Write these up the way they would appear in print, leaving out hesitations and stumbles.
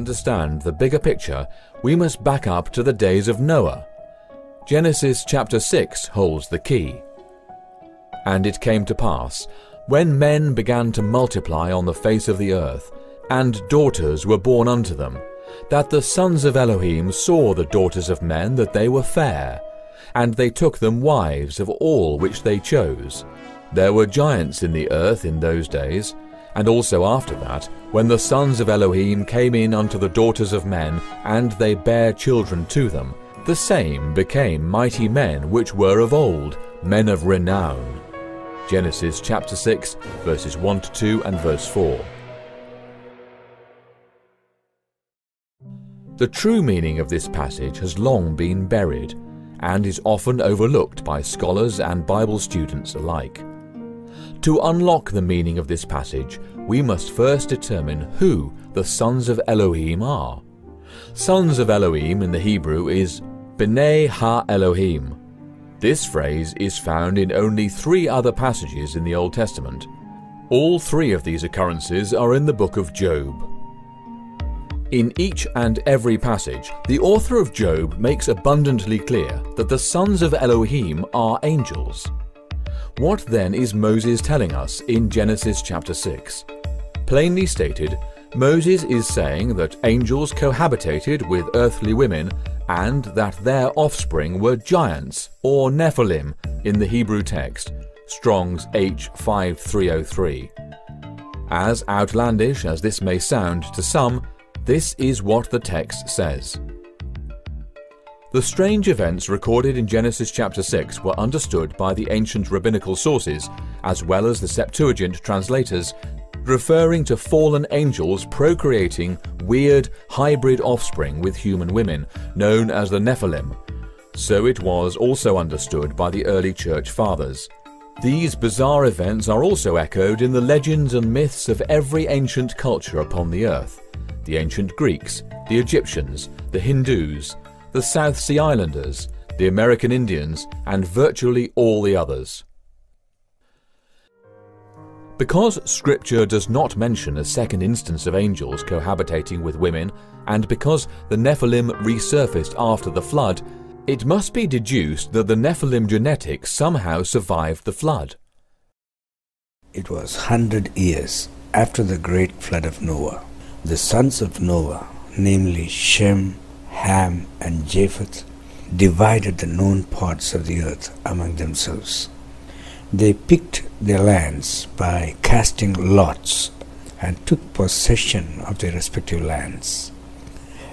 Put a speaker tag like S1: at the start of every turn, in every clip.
S1: understand the bigger picture, we must back up to the days of Noah. Genesis chapter 6 holds the key. And it came to pass, when men began to multiply on the face of the earth, and daughters were born unto them, that the sons of Elohim saw the daughters of men that they were fair, and they took them wives of all which they chose. There were giants in the earth in those days, and also after that, when the sons of Elohim came in unto the daughters of men, and they bare children to them, the same became mighty men which were of old, men of renown. Genesis chapter 6, verses 1 to 2 and verse 4. The true meaning of this passage has long been buried, and is often overlooked by scholars and Bible students alike. To unlock the meaning of this passage, we must first determine who the sons of Elohim are. Sons of Elohim in the Hebrew is B'nai Ha-Elohim. This phrase is found in only 3 other passages in the Old Testament. All 3 of these occurrences are in the book of Job. In each and every passage, the author of Job makes abundantly clear that the sons of Elohim are angels. What then is Moses telling us in Genesis chapter 6? Plainly stated, Moses is saying that angels cohabitated with earthly women and that their offspring were giants, or Nephilim, in the Hebrew text, Strong's H5303. As outlandish as this may sound to some, this is what the text says. The strange events recorded in Genesis chapter 6 were understood by the ancient rabbinical sources, as well as the Septuagint translators, referring to fallen angels procreating weird hybrid offspring with human women, known as the Nephilim. So it was also understood by the early church fathers. These bizarre events are also echoed in the legends and myths of every ancient culture upon the earth. The ancient Greeks, the Egyptians, the Hindus, the South Sea Islanders, the American Indians, and virtually all the others. Because Scripture does not mention a second instance of angels cohabitating with women, and because the Nephilim resurfaced after the flood, it must be deduced that the Nephilim genetics somehow survived the flood.
S2: It was 100 years after the great flood of Noah. The sons of Noah, namely Shem, Ham, and Japheth, divided the known parts of the earth among themselves. They picked their lands by casting lots and took possession of their respective lands.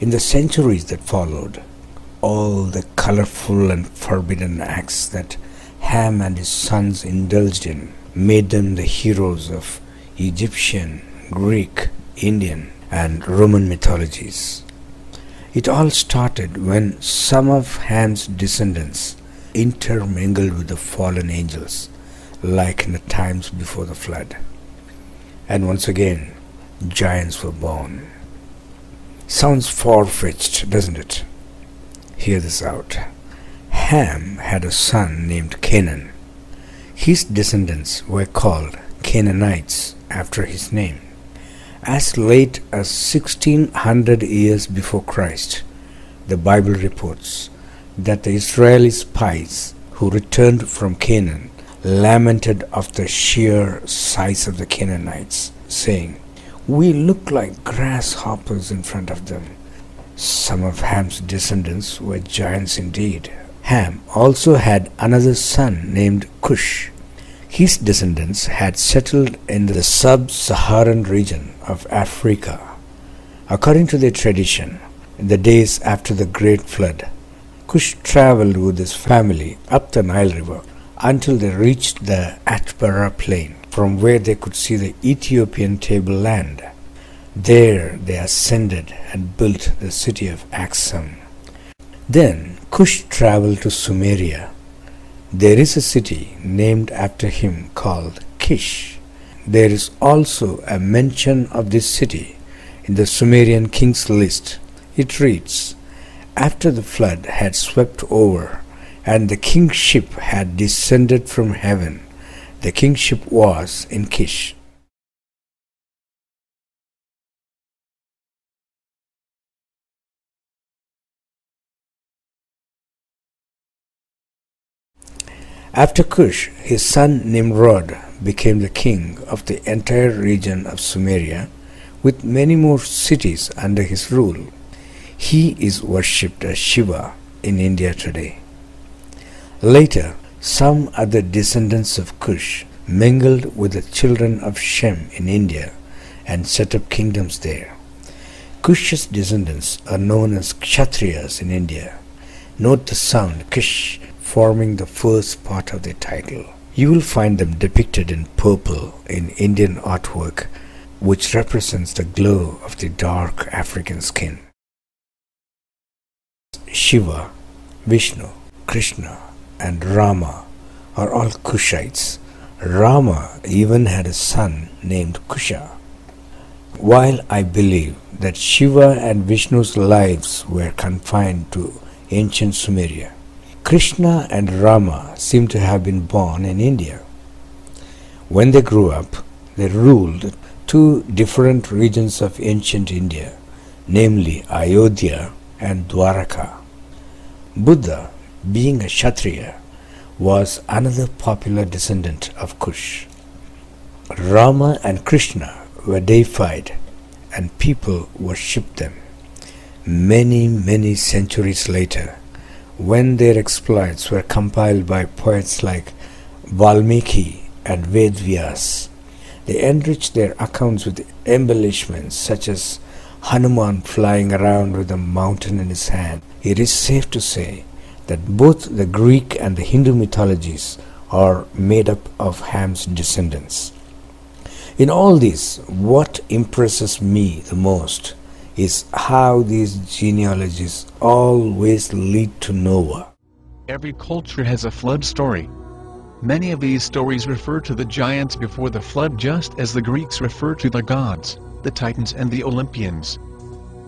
S2: In the centuries that followed, all the colorful and forbidden acts that Ham and his sons indulged in made them the heroes of Egyptian, Greek, Indian, and Roman mythologies. It all started when some of Ham's descendants intermingled with the fallen angels, like in the times before the flood. And once again, giants were born. Sounds far-fetched, doesn't it? Hear this out. Ham had a son named Canaan. His descendants were called Canaanites after his name. As late as 1600 years before Christ, the Bible reports that the Israeli spies who returned from Canaan lamented of the sheer size of the Canaanites, saying, "We look like grasshoppers in front of them." Some of Ham's descendants were giants indeed. Ham also had another son named Cush. His descendants had settled in the sub-Saharan region of Africa. According to their tradition, in the days after the Great Flood, Cush traveled with his family up the Nile River until they reached the Atbara plain, from where they could see the Ethiopian tableland. There they ascended and built the city of Axum. Then Cush traveled to Sumeria. There is a city named after him called Kish. There is also a mention of this city in the Sumerian king's list. It reads, "After the flood had swept over and the kingship had descended from heaven, the kingship was in Kish." After Cush, his son Nimrod became the king of the entire region of Sumeria, with many more cities under his rule. He is worshipped as Shiva in India today. Later, some other descendants of Cush mingled with the children of Shem in India and set up kingdoms there. Cush's descendants are known as Kshatriyas in India. Note the sound Kish forming the first part of the title. You will find them depicted in purple in Indian artwork, which represents the glow of the dark African skin. Shiva, Vishnu, Krishna, and Rama are all Kushites. Rama even had a son named Kusha. While I believe that Shiva and Vishnu's lives were confined to ancient Sumeria, Krishna and Rama seem to have been born in India. When they grew up, they ruled two different regions of ancient India, namely Ayodhya and Dwaraka. Buddha, being a Kshatriya, was another popular descendant of Kush. Rama and Krishna were deified and people worshipped them. Many centuries later, when their exploits were compiled by poets like Valmiki and Vedvyas, they enriched their accounts with embellishments such as Hanuman flying around with a mountain in his hand. It is safe to say that both the Greek and the Hindu mythologies are made up of Ham's descendants. In all this, what impresses me the most is how these genealogies always lead to Noah.
S3: Every culture has a flood story. Many of these stories refer to the giants before the flood, just as the Greeks refer to the gods, the Titans and the Olympians.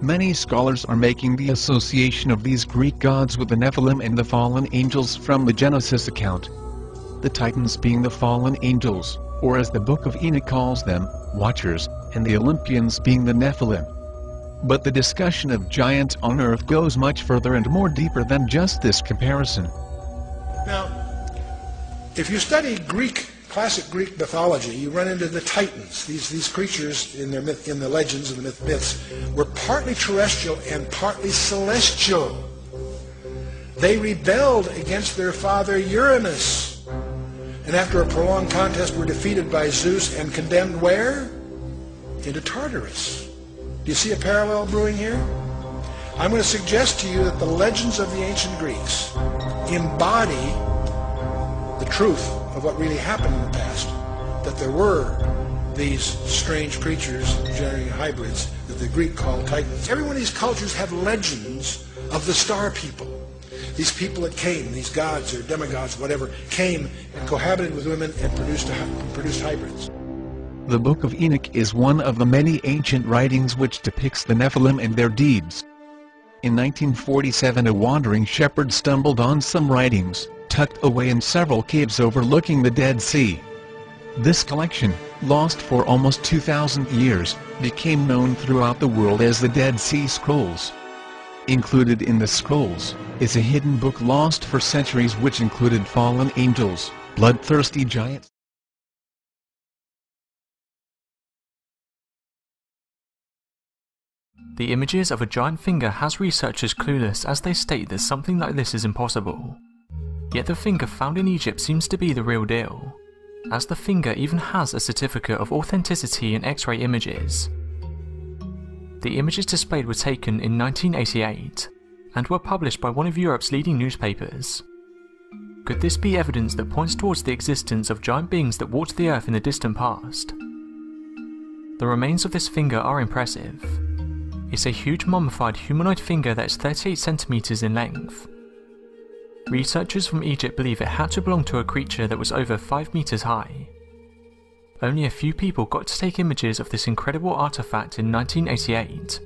S3: Many scholars are making the association of these Greek gods with the Nephilim and the fallen angels from the Genesis account. The Titans being the fallen angels, or as the Book of Enoch calls them, Watchers, and the Olympians being the Nephilim. But the discussion of giants on Earth goes much further and more deeper than just this comparison.
S4: Now, if you study classic Greek mythology, you run into the Titans. These creatures in the legends and the myths were partly terrestrial and partly celestial. They rebelled against their father Uranus, and after a prolonged contest were defeated by Zeus and condemned where? Into Tartarus. Do you see a parallel brewing here? I'm going to suggest to you that the legends of the ancient Greeks embody the truth of what really happened in the past, that there were these strange creatures generating hybrids that the Greek called Titans. Every one of these cultures have legends of the star people. These people that came, these gods or demigods, whatever, came and cohabited with women and produced hybrids.
S3: The Book of Enoch is one of the many ancient writings which depicts the Nephilim and their deeds. In 1947, a wandering shepherd stumbled on some writings, tucked away in several caves overlooking the Dead Sea. This collection, lost for almost 2,000 years, became known throughout the world as the Dead Sea Scrolls. Included in the scrolls is a hidden book lost for centuries which included fallen angels, bloodthirsty giants.
S5: The images of a giant finger has researchers clueless as they state that something like this is impossible. Yet the finger found in Egypt seems to be the real deal, as the finger even has a certificate of authenticity in X-ray images. The images displayed were taken in 1988 and were published by one of Europe's leading newspapers. Could this be evidence that points towards the existence of giant beings that walked the earth in the distant past? The remains of this finger are impressive. It's a huge mummified humanoid finger that is 38 centimeters in length. Researchers from Egypt believe it had to belong to a creature that was over 5 meters high. Only a few people got to take images of this incredible artifact in 1988.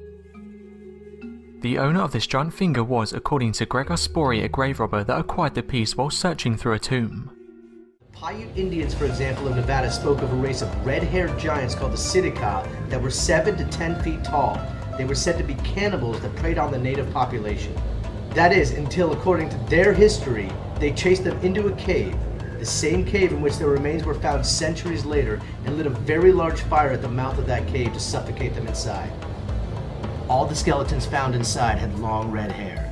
S5: The owner of this giant finger was, according to Gregor Spory, a grave robber that acquired the piece while searching through a tomb.
S6: Paiute Indians, for example, in Nevada spoke of a race of red-haired giants called the Siddika that were 7 to 10 feet tall. They were said to be cannibals that preyed on the native population. That is, until, according to their history, they chased them into a cave, the same cave in which their remains were found centuries later, and lit a very large fire at the mouth of that cave to suffocate them inside. All the skeletons found inside had long red hair.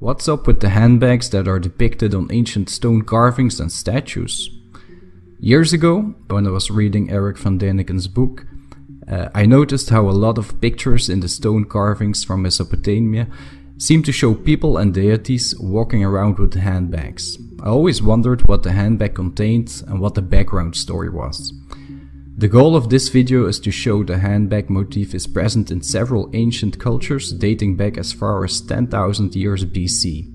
S7: What's up with the handbags that are depicted on ancient stone carvings and statues? Years ago, when I was reading Eric van Daniken's book, I noticed how a lot of pictures in the stone carvings from Mesopotamia seem to show people and deities walking around with handbags. I always wondered what the handbag contained and what the background story was. The goal of this video is to show the handbag motif is present in several ancient cultures dating back as far as 10,000 years BC.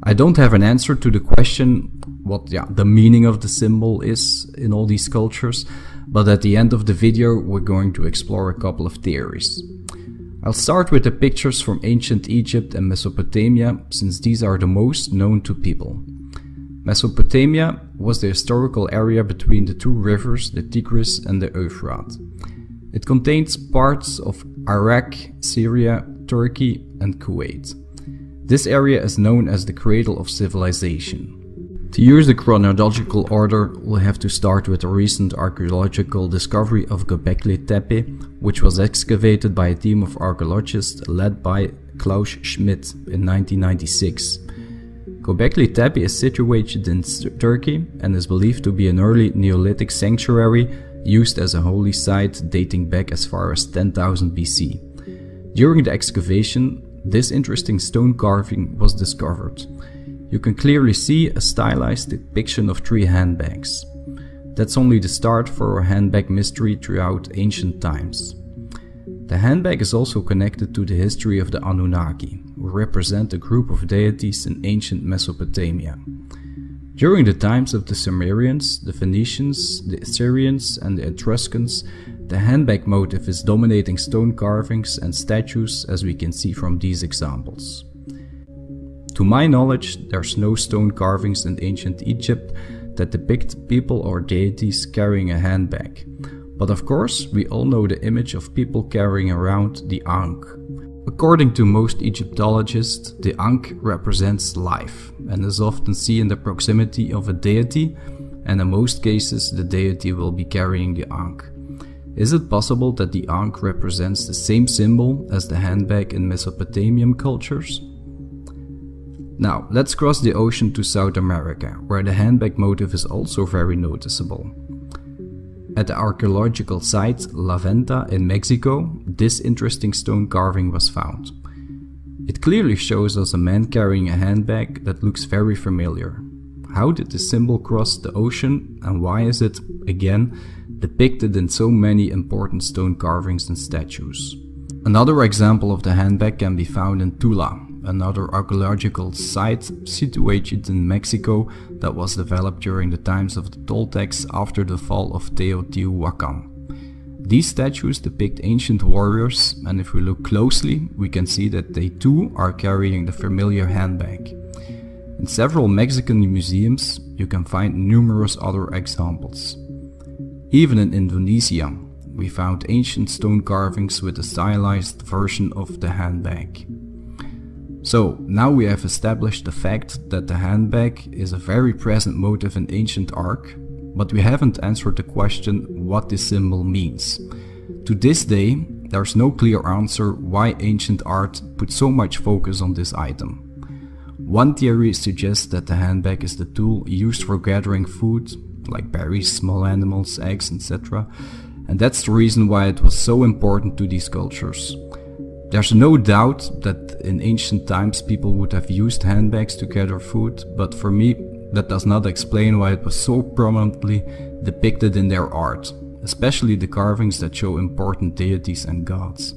S7: I don't have an answer to the question what the meaning of the symbol is in all these cultures, but at the end of the video we're going to explore a couple of theories. I'll start with the pictures from ancient Egypt and Mesopotamia, since these are the most known to people. Mesopotamia was the historical area between the two rivers, the Tigris and the Euphrates. It contains parts of Iraq, Syria, Turkey and Kuwait. This area is known as the cradle of civilization. To use the chronological order, we'll have to start with the recent archaeological discovery of Göbekli Tepe, which was excavated by a team of archaeologists led by Klaus Schmidt in 1996. Göbekli Tepe is situated in Turkey and is believed to be an early Neolithic sanctuary used as a holy site dating back as far as 10,000 BC. During the excavation, this interesting stone carving was discovered. You can clearly see a stylized depiction of 3 handbags. That's only the start for a handbag mystery throughout ancient times. The handbag is also connected to the history of the Anunnaki, who represent a group of deities in ancient Mesopotamia. During the times of the Sumerians, the Phoenicians, the Assyrians and the Etruscans, the handbag motif is dominating stone carvings and statues, as we can see from these examples. To my knowledge, there's no stone carvings in ancient Egypt that depict people or deities carrying a handbag. But of course, we all know the image of people carrying around the Ankh. According to most Egyptologists, the Ankh represents life and is often seen in the proximity of a deity, and in most cases the deity will be carrying the Ankh. Is it possible that the Ankh represents the same symbol as the handbag in Mesopotamian cultures? Now, let's cross the ocean to South America, where the handbag motif is also very noticeable. At the archaeological site La Venta in Mexico, this interesting stone carving was found. It clearly shows us a man carrying a handbag that looks very familiar. How did the symbol cross the ocean, and why is it, again, depicted in so many important stone carvings and statues? Another example of the handbag can be found in Tula, another archaeological site situated in Mexico that was developed during the times of the Toltecs after the fall of Teotihuacan. These statues depict ancient warriors, and if we look closely, we can see that they too are carrying the familiar handbag. In several Mexican museums, you can find numerous other examples. Even in Indonesia, we found ancient stone carvings with a stylized version of the handbag. So, now we have established the fact that the handbag is a very present motif in ancient art, but we haven't answered the question what this symbol means. To this day, there's no clear answer why ancient art put so much focus on this item. One theory suggests that the handbag is the tool used for gathering food, like berries, small animals, eggs, etc. And that's the reason why it was so important to these cultures. There's no doubt that in ancient times people would have used handbags to gather food, but for me that does not explain why it was so prominently depicted in their art, especially the carvings that show important deities and gods.